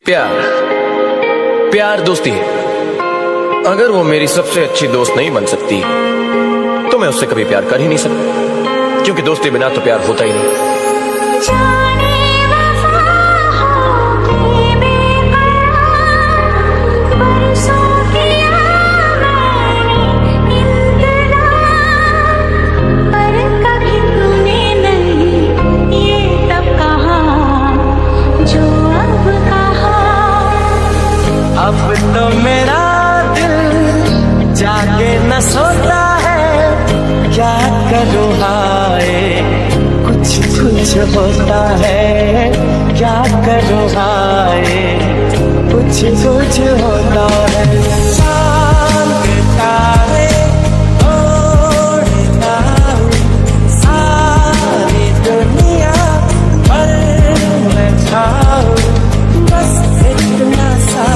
प्यार प्यार दोस्ती है। अगर वो मेरी सबसे अच्छी दोस्त नहीं बन सकती तो मैं उससे कभी प्यार कर ही नहीं सकता, क्योंकि दोस्ती बिना तो प्यार होता ही नहीं। अब तो मेरा दिल जागे न सोता है, क्या करूँ हाय कुछ कुछ होता है, क्या करूँ हाय कुछ कुछ होता है। चांद तारे ओढ़ता हूँ, सारी दुनिया पर मैं छाऊं, बस इतना सा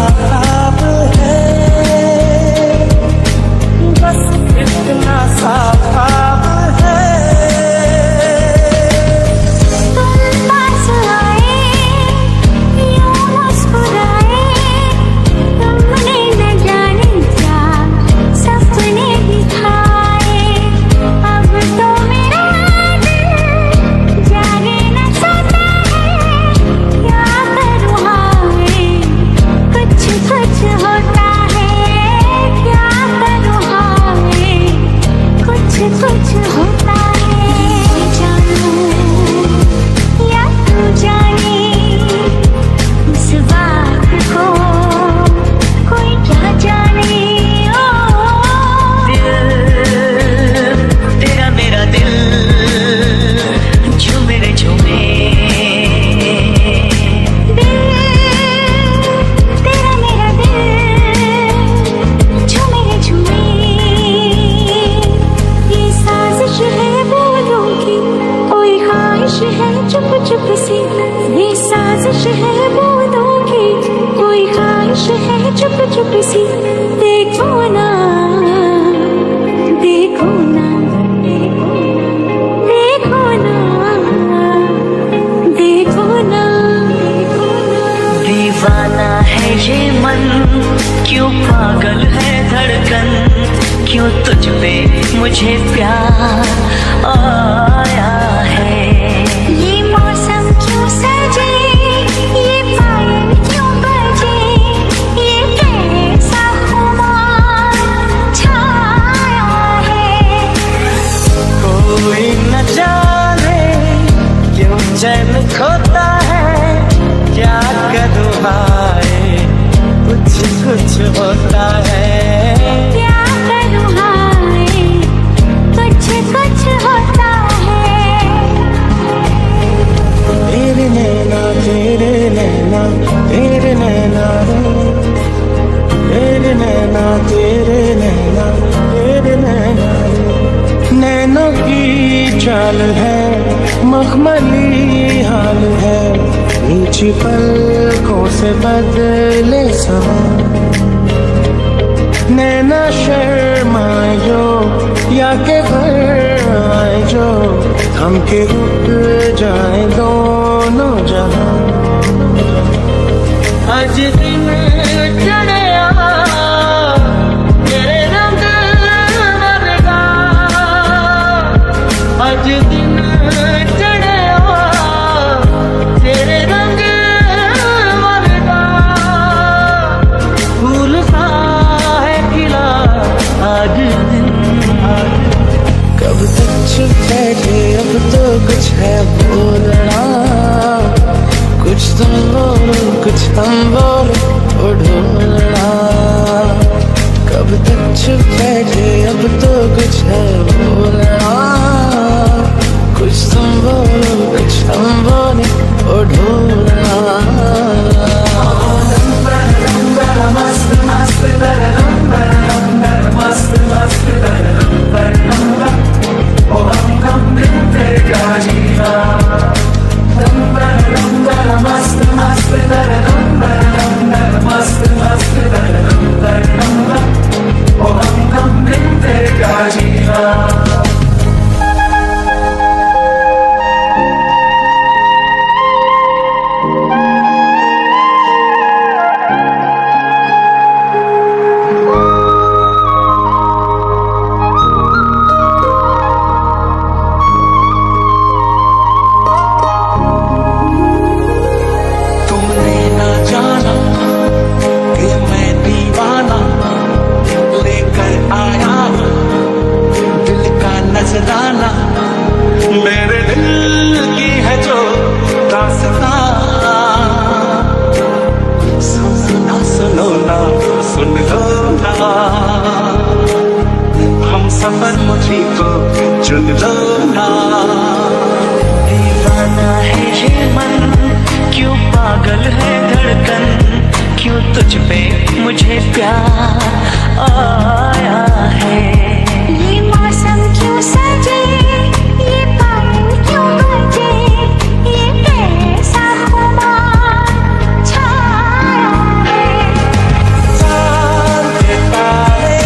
चुप सी ये साजिश है बूंदों की, कोई ख्वाहिश है चुप चुप सी। देखो ना देखो ना देखो ना देखो ना, दीवाना है ये मन, क्यों पागल है धड़कन, क्यों तुझ पे मुझे प्यार आया है। चैन खोता है, क्या करूँ हाय कुछ कुछ होता है, क्या करूँ हाय कुछ कुछ होता है। तेरे नैना तेरे नैना तेरे नैना तेरे नैना तेरे नैना तेरे नैना, नैनों की चाल है मखमली हाल है, नीची पलकों से बदले समा। नैना शर्माए जो या के घर आए जो, थम के रुक जाए दोनों जहां। आज दिन चढ़ा तेरे रंग मरगा, आज दिन बैठे अब तो कुछ है बोलना, कुछ तुम बोलो कुछ हम बोलो ढोलना। कब तक चुप बैठे अब तो कुछ है बोलना, कुछ तुम बोलो कुछ हम बोले ढोलना। मस्त मस्त मस्त मस्त ओ हम मिलते गाजीना, मस्त मस्त मस्त मस्त ओ हम मिलते गाजीना। तुझ पे मुझे प्यार आया है। ये मौसम क्यों सजे, ये पायल क्यों बजे, ये कैसा खुमार छाया है। चांद तारे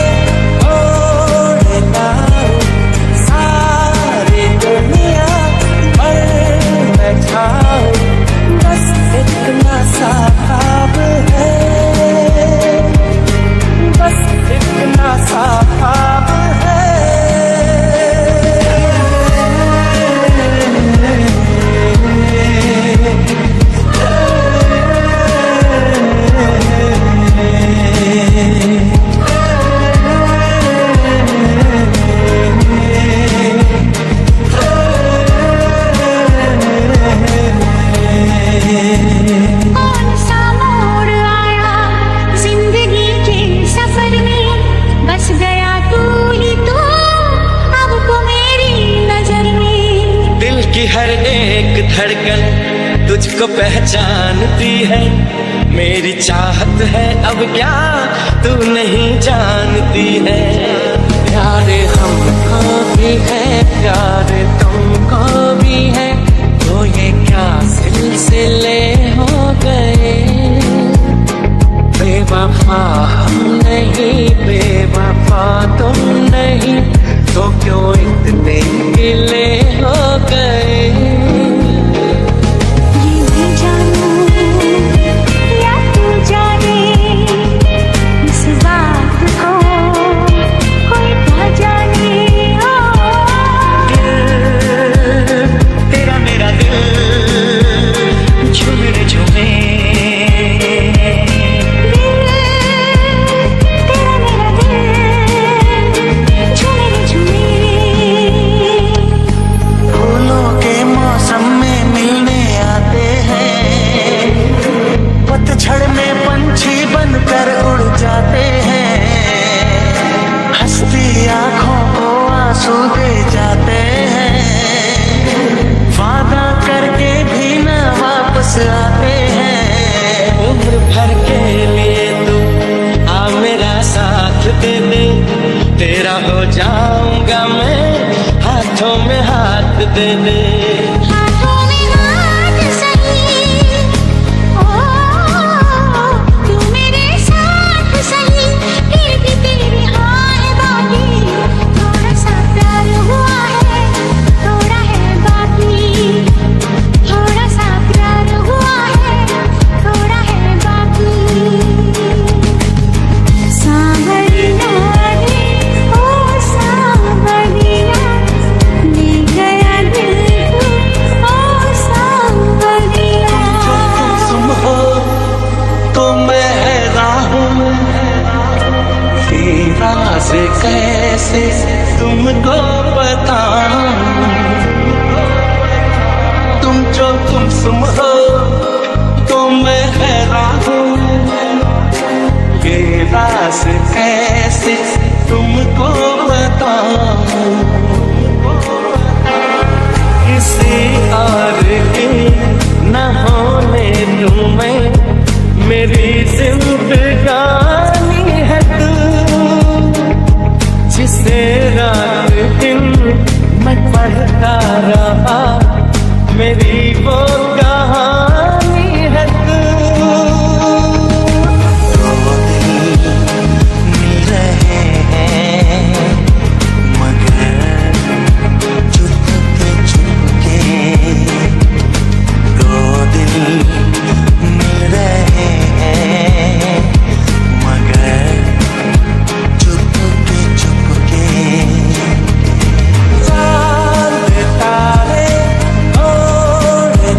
ओढ़े तारे, सारी दुनिया पर मैं छाऊं, बस इतना सा ख्वाब है, बस इतना सा ख्वाब है। कौन सा मोड़ आया जिंदगी के सफर में, बस गया तू ही तू अब तो मेरी नजर में। दिल की हर एक धड़कन तुझको पहचानती है, मेरी चाहत है अब क्या तू नहीं जानती है। प्यारे हमको भी है, प्यारे तुमको भी है, तो ये क्या सिलसिले हो गए। बेवफा हम नहीं, बेवफा तुम नहीं, तो क्यों इतने गिले हो गए। ये मैं जानूं या तू जाने, इस बात को कोई ना जाने। तेरा मेरा दिल झूमे रे झूमे, तेरा मेरा दिल झूमे रे झूमे। फूलों के मौसम में मिलने आते हैं, पतझड़ में पंछी बनकर उड़ जाते हैं, हंसती आंखों को आंसू दे जाते हैं, वादा करके भी न वापस आते हैं। उम्र भर के लिए तू आ मेरा साथ दे दे, तेरा हो जाऊंगा मैं, हाथों में हाथ दे दे। हाथों में हाथ सही, ओ तू मेरे साथ सही, फिर भी तेरी हाँ है बाकी। थोड़ा सा प्यार हुआ है, थोड़ा है बाकी, थोड़ा सा प्यार हुआ है, थोड़ा है बाकी। सांवरिया रे ओ सांवरिया, ले गया दिल को ओ सांवरिया। तुम हो तो मैं हैरान हूँ, ये राज कैसे तुमको बताऊं। तुम जो तुम हो तो मैं हैरान हूँ, ये राज कैसे तुमको बताऊं। किसी और की न होने दूं मैं, मेरी जिंदगानी है तू, जिसे रात दिन मैं पढ़ता रहा, मेरी वो कहानी है तू। दो दिल मिल रहे हैं मगर चुपके चुपके, दो दिल मिल रहे हैं मगर चुपके चुपके। चांद तारे ओढ़े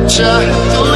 चाहे तो